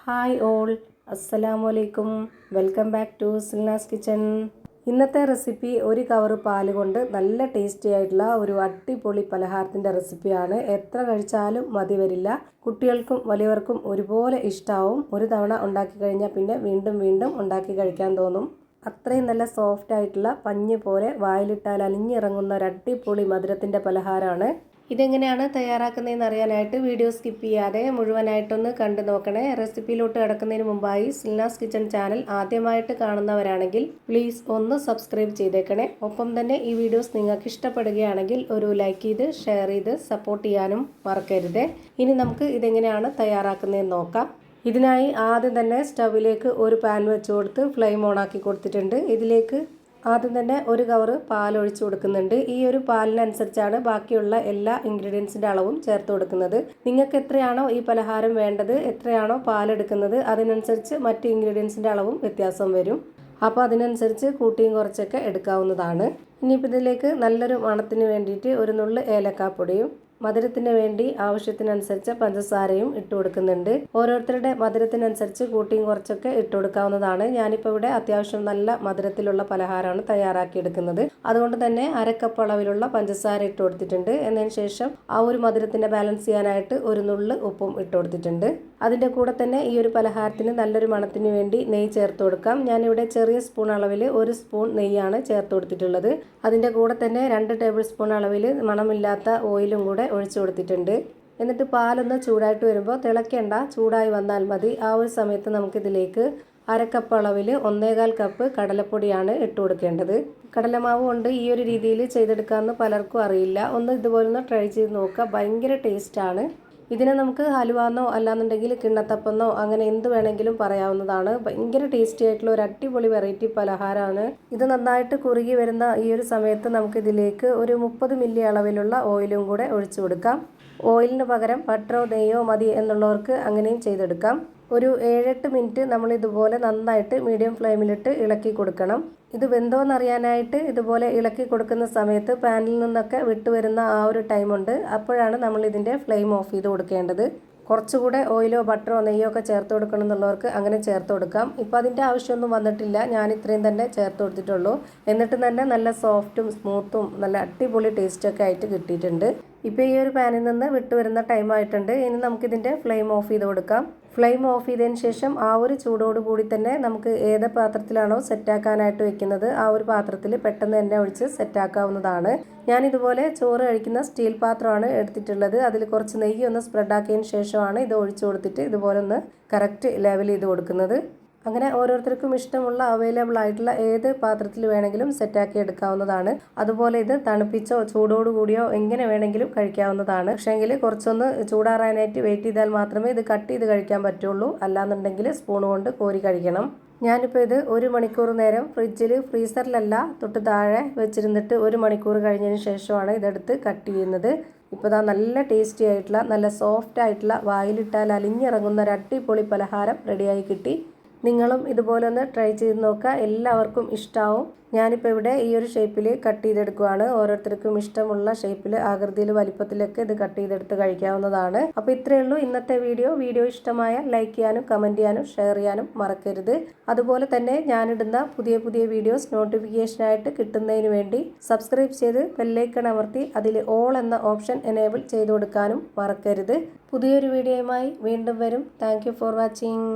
Hi all, അസ്സലാമലൈക്കും. Welcome back to Silnas kitchen. ഇന്നത്തെ recipe ഒരു കവർ പാല് കൊണ്ട് നല്ല ടേസ്റ്റി ആയിട്ടുള്ള ഒരു അടിപൊളി പലഹാരത്തിൻ്റെ റെസിപ്പിയാണ്. എത്ര കഴിച്ചാലും മതി വരില്ല. കുട്ടികൾക്കും വലിയവർക്കും ഒരുപോലെ ഇഷ്ടമാവും. ഒരു തവണ ഉണ്ടാക്കി കഴിഞ്ഞാൽ പിന്നെ വീണ്ടും വീണ്ടും ഉണ്ടാക്കി കഴിക്കാൻ തോന്നും. അത്രയും നല്ല സോഫ്റ്റ് ആയിട്ടുള്ള പഞ്ഞ് പോലെ വായിലിട്ടാൽ അലിഞ്ഞിറങ്ങുന്ന ഒരു അടിപൊളി മധുരത്തിൻ്റെ പലഹാരമാണ്. ഇതെങ്ങനെയാണ് തയ്യാറാക്കുന്നതെന്ന് അറിയാനായിട്ട് വീഡിയോ സ്കിപ്പ് ചെയ്യാതെ മുഴുവനായിട്ടൊന്ന് കണ്ടു നോക്കണേ. റെസിപ്പിയിലോട്ട് കിടക്കുന്നതിന് മുമ്പായി സിൽനാസ് കിച്ചൺ ചാനൽ ആദ്യമായിട്ട് കാണുന്നവരാണെങ്കിൽ പ്ലീസ് ഒന്ന് സബ്സ്ക്രൈബ് ചെയ്തേക്കണേ. ഒപ്പം തന്നെ ഈ വീഡിയോസ് നിങ്ങൾക്ക് ഇഷ്ടപ്പെടുകയാണെങ്കിൽ ഒരു ലൈക്ക് ചെയ്ത് ഷെയർ ചെയ്ത് സപ്പോർട്ട് ചെയ്യാനും മറക്കരുത്. ഇനി നമുക്ക് ഇതെങ്ങനെയാണ് തയ്യാറാക്കുന്നതെന്ന് നോക്കാം. ഇതിനായി ആദ്യം തന്നെ സ്റ്റവിലേക്ക് ഒരു പാൻ വെച്ച് കൊടുത്ത് ഫ്ലെയിം ഓണാക്കി കൊടുത്തിട്ടുണ്ട്. ഇതിലേക്ക് ആദ്യം തന്നെ ഒരു കവർ പാൽ ഒഴിച്ചു കൊടുക്കുന്നുണ്ട്. ഈ ഒരു പാലിനനുസരിച്ചാണ് ബാക്കിയുള്ള എല്ലാ ഇൻഗ്രീഡിയൻസിൻ്റെ അളവും ചേർത്ത് കൊടുക്കുന്നത്. നിങ്ങൾക്ക് എത്രയാണോ ഈ പലഹാരം വേണ്ടത്, എത്രയാണോ പാലെടുക്കുന്നത്, അതിനനുസരിച്ച് മറ്റ് ഇൻഗ്രീഡിയൻസിൻ്റെ അളവും വ്യത്യാസം വരും. അപ്പോൾ അതിനനുസരിച്ച് കൂട്ടിയും കുറച്ചൊക്കെ എടുക്കാവുന്നതാണ്. ഇനിയിപ്പോൾ ഇതിലേക്ക് നല്ലൊരു മണത്തിന് വേണ്ടിയിട്ട് ഒരു നുള്ള് ഏലക്കാപ്പൊടിയും മധുരത്തിന് വേണ്ടി ആവശ്യത്തിനനുസരിച്ച് പഞ്ചസാരയും ഇട്ട് കൊടുക്കുന്നുണ്ട്. ഓരോരുത്തരുടെ മധുരത്തിനനുസരിച്ച് കൂട്ടിയും കുറച്ചൊക്കെ ഇട്ട് കൊടുക്കാവുന്നതാണ്. ഞാനിപ്പോൾ ഇവിടെ അത്യാവശ്യം നല്ല മധുരത്തിലുള്ള പലഹാരമാണ് തയ്യാറാക്കിയെടുക്കുന്നത്. അതുകൊണ്ട് തന്നെ അരക്കപ്പ് അളവിലുള്ള പഞ്ചസാര ഇട്ട് കൊടുത്തിട്ടുണ്ട്. എന്നതിന് ശേഷം ആ ഒരു മധുരത്തിൻ്റെ ബാലൻസ് ചെയ്യാനായിട്ട് ഒരു നുള്ള് ഉപ്പും ഇട്ട് കൊടുത്തിട്ടുണ്ട്. അതിൻ്റെ കൂടെ തന്നെ ഈ ഒരു പലഹാരത്തിന് നല്ലൊരു മണത്തിന് വേണ്ടി നെയ്യ് ചേർത്ത് കൊടുക്കാം. ഞാനിവിടെ ചെറിയ സ്പൂൺ അളവിൽ 1 സ്പൂൺ നെയ്യാണ് ചേർത്ത് കൊടുത്തിട്ടുള്ളത്. അതിൻ്റെ കൂടെ തന്നെ 2 ടേബിൾ സ്പൂൺ അളവിൽ മണമില്ലാത്ത ഓയിലും കൂടെ ഒഴിച്ചു കൊടുത്തിട്ടുണ്ട്. എന്നിട്ട് പാലൊന്ന് ചൂടായിട്ട് വരുമ്പോൾ തിളയ്ക്കേണ്ട, ചൂടായി വന്നാൽ മതി. ആ ഒരു സമയത്ത് നമുക്കിതിലേക്ക് അരക്കപ്പ് അളവിൽ 1.25 കപ്പ് കടലപ്പൊടിയാണ് ഇട്ട് കൊടുക്കേണ്ടത്. കടലമാവ് കൊണ്ട് ഈ ഒരു രീതിയിൽ ചെയ്തെടുക്കാമെന്ന് പലർക്കും അറിയില്ല. ഇതുപോലൊന്ന് ട്രൈ ചെയ്ത് നോക്കുക. ഭയങ്കര ടേസ്റ്റാണ്. ഇതിനെ നമുക്ക് ഹലുവാന്നോ അല്ലാന്നുണ്ടെങ്കിൽ കിണ്ണത്തപ്പെന്നോ അങ്ങനെ എന്ത് വേണമെങ്കിലും പറയാവുന്നതാണ്. ഭയങ്കര ടേസ്റ്റി ആയിട്ടുള്ള ഒരു അടിപൊളി വെറൈറ്റി പലഹാരമാണ്. ഇത് നന്നായിട്ട് കുറുകി വരുന്ന ഈ ഒരു സമയത്ത് നമുക്കിതിലേക്ക് ഒരു 30 മില്ലി അളവിലുള്ള ഓയിലും കൂടെ ഒഴിച്ചു കൊടുക്കാം. ഓയിലിന് പകരം ബട്ടറോ നെയ്യോ മതി എന്നുള്ളവർക്ക് അങ്ങനെയും ചെയ്തെടുക്കാം. ഒരു 7-8 മിനിറ്റ് നമ്മൾ ഇതുപോലെ നന്നായിട്ട് മീഡിയം ഫ്ലെയിമിലിട്ട് ഇളക്കി കൊടുക്കണം. ഇത് വെന്തോന്നറിയാനായിട്ട് ഇതുപോലെ ഇളക്കി കൊടുക്കുന്ന സമയത്ത് പാനിൽ നിന്നൊക്കെ വിട്ടുവരുന്ന ആ ഒരു ടൈമുണ്ട്. അപ്പോഴാണ് നമ്മൾ ഇതിൻ്റെ ഫ്ലെയിം ഓഫ് ചെയ്ത് കൊടുക്കേണ്ടത്. കുറച്ചുകൂടെ ഓയിലോ ബട്ടറോ നെയ്യോ ഒക്കെ ചേർത്ത് കൊടുക്കണം എന്നുള്ളവർക്ക് അങ്ങനെ ചേർത്ത് കൊടുക്കാം. ഇപ്പോൾ അതിൻ്റെ ആവശ്യമൊന്നും വന്നിട്ടില്ല. ഞാൻ ഇത്രയും തന്നെ ചേർത്ത് കൊടുത്തിട്ടുള്ളൂ. എന്നിട്ട് തന്നെ നല്ല സോഫ്റ്റും സ്മൂത്തും നല്ല അടിപൊളി ടേസ്റ്റൊക്കെ ആയിട്ട് കിട്ടിയിട്ടുണ്ട്. ഇപ്പോൾ ഈ ഒരു പാനിൽ നിന്ന് വിട്ടുവരുന്ന ടൈം ആയിട്ടുണ്ട്. ഇനി നമുക്കിതിൻ്റെ ഫ്ലെയിം ഓഫ് ചെയ്ത് കൊടുക്കാം. ഫ്ലെയിം ഓഫ് ചെയ്തതിന് ശേഷം ആ ഒരു ചൂടോട് കൂടി തന്നെ നമുക്ക് ഏത് പാത്രത്തിലാണോ സെറ്റാക്കാനായിട്ട് വെക്കുന്നത് ആ ഒരു പാത്രത്തിൽ പെട്ടെന്ന് എണ്ണ ഒഴിച്ച് സെറ്റാക്കാവുന്നതാണ്. ഞാനിതുപോലെ ചോറ് കഴിക്കുന്ന സ്റ്റീൽ പാത്രമാണ് എടുത്തിട്ടുള്ളത്. അതിൽ കുറച്ച് നെയ്യ് ഒന്ന് സ്പ്രെഡാക്കിയതിന് ശേഷമാണ് ഇത് ഒഴിച്ചു കൊടുത്തിട്ട് ഇതുപോലെ ഒന്ന് കറക്റ്റ് ലെവൽ ചെയ്ത് കൊടുക്കുന്നത്. അങ്ങനെ ഓരോരുത്തർക്കും ഇഷ്ടമുള്ള അവൈലബിൾ ആയിട്ടുള്ള ഏത് പാത്രത്തിൽ വേണമെങ്കിലും സെറ്റാക്കി എടുക്കാവുന്നതാണ്. അതുപോലെ ഇത് തണുപ്പിച്ചോ ചൂടോട് കൂടിയോ എങ്ങനെ വേണമെങ്കിലും കഴിക്കാവുന്നതാണ്. പക്ഷേങ്കിൽ കുറച്ചൊന്ന് ചൂടാറാനായിട്ട് വെയിറ്റ് ചെയ്താൽ മാത്രമേ ഇത് കട്ട് ചെയ്ത് കഴിക്കാൻ പറ്റുള്ളൂ. അല്ലാന്നുണ്ടെങ്കിൽ സ്പൂൺ കൊണ്ട് കോരി കഴിക്കണം. ഞാനിപ്പോൾ ഇത് 1 മണിക്കൂർ നേരം ഫ്രീസറിലല്ല തൊട്ട് താഴെ വെച്ചിരുന്നിട്ട് 1 മണിക്കൂർ കഴിഞ്ഞതിന് ശേഷമാണ് ഇതെടുത്ത് കട്ട് ചെയ്യുന്നത്. ഇപ്പോൾ ഇതാ നല്ല ടേസ്റ്റി ആയിട്ടുള്ള നല്ല സോഫ്റ്റ് ആയിട്ടുള്ള വായിലിട്ടാൽ അലിഞ്ഞിറങ്ങുന്ന ഒരു അടിപൊളി പലഹാരം റെഡിയായി കിട്ടി. നിങ്ങളും ഇതുപോലെ ഒന്ന് ട്രൈ ചെയ്ത് നോക്കുക. എല്ലാവർക്കും ഇഷ്ടമാവും. ഞാനിപ്പോൾ ഇവിടെ ഈ ഒരു ഷേപ്പിൽ കട്ട് ചെയ്തെടുക്കുകയാണ്. ഓരോരുത്തർക്കും ഇഷ്ടമുള്ള ഷേപ്പിൽ, ആകൃതിയിൽ, വലിപ്പത്തിലൊക്കെ ഇത് കട്ട് ചെയ്തെടുത്ത് കഴിക്കാവുന്നതാണ്. അപ്പോൾ ഇത്രയേ ഉള്ളൂ ഇന്നത്തെ വീഡിയോ ഇഷ്ടമായ ലൈക്ക് ചെയ്യാനും കമൻറ്റ് ചെയ്യാനും ഷെയർ ചെയ്യാനും മറക്കരുത്. അതുപോലെ തന്നെ ഞാനിടുന്ന പുതിയ വീഡിയോസ് നോട്ടിഫിക്കേഷനായിട്ട് കിട്ടുന്നതിന് വേണ്ടി സബ്സ്ക്രൈബ് ചെയ്ത് ബെല്ലൈക്കൺ അമർത്തി അതിൽ ഓൾ എന്ന ഓപ്ഷൻ എനേബിൾ ചെയ്ത് കൊടുക്കാനും മറക്കരുത്. പുതിയൊരു വീഡിയോയുമായി വീണ്ടും വരും. Thank you for watching.